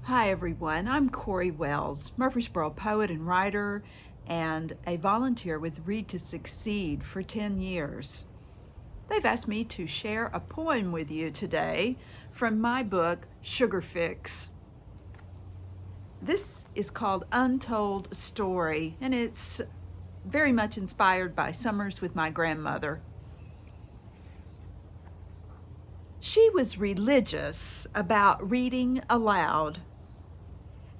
Hi everyone, I'm Kory Wells, Murfreesboro poet and writer, and a volunteer with Read to Succeed for 10 years. They've asked me to share a poem with you today from my book, Sugar Fix. This is called Untold Story, and it's very much inspired by summers with my grandmother. She was religious about reading aloud.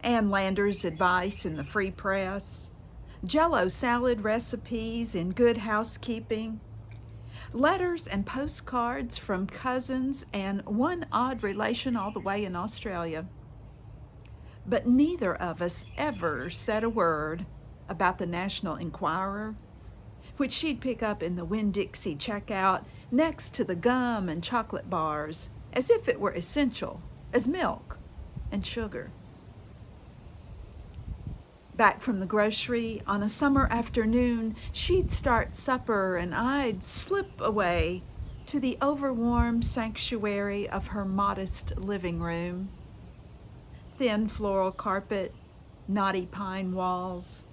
Ann Lander's advice in the Free Press, Jell-O salad recipes in Good Housekeeping, letters and postcards from cousins, and one odd relation all the way in Australia. But neither of us ever said a word about the National Enquirer, which she'd pick up in the Winn-Dixie checkout next to the gum and chocolate bars, as if it were essential as milk and sugar. Back from the grocery on a summer afternoon, she'd start supper and I'd slip away to the overwarm sanctuary of her modest living room. Thin floral carpet, knotty pine walls,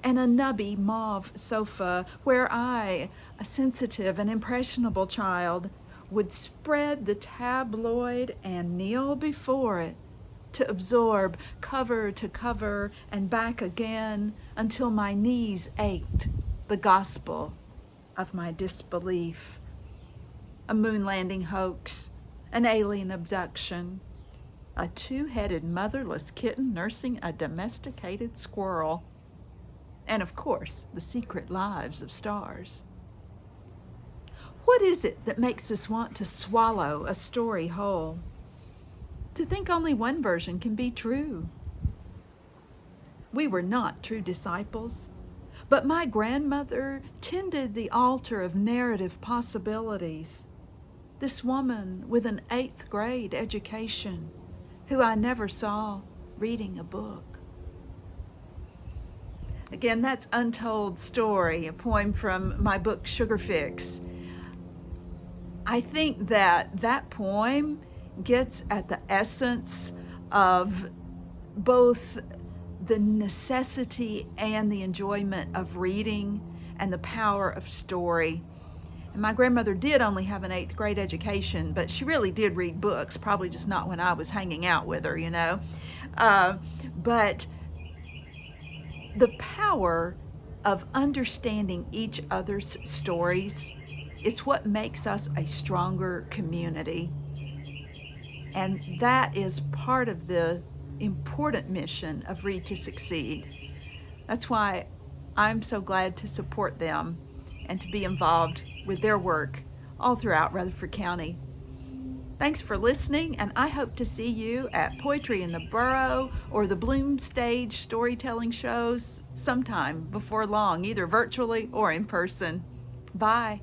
and a nubby mauve sofa where I, a sensitive and impressionable child, would spread the tabloid and kneel before it to absorb cover to cover and back again until my knees ached, the gospel of my disbelief. A moon landing hoax, an alien abduction, a two-headed motherless kitten nursing a domesticated squirrel, and of course, the secret lives of stars. What is it that makes us want to swallow a story whole? To think only one version can be true. We were not true disciples, but my grandmother tended the altar of narrative possibilities. This woman with an 8th grade education, who I never saw reading a book. Again, that's Untold Story, a poem from my book, Sugar Fix. I think that poem gets at the essence of both the necessity and the enjoyment of reading and the power of story. And my grandmother did only have an 8th grade education, but she really did read books, probably just not when I was hanging out with her, But the power of understanding each other's stories is what makes us a stronger community. And that is part of the important mission of Read to Succeed. That's why I'm so glad to support them and to be involved with their work all throughout Rutherford County. Thanks for listening, and I hope to see you at Poetry in the Boro or the Bloom Stage storytelling shows sometime before long, either virtually or in person. Bye.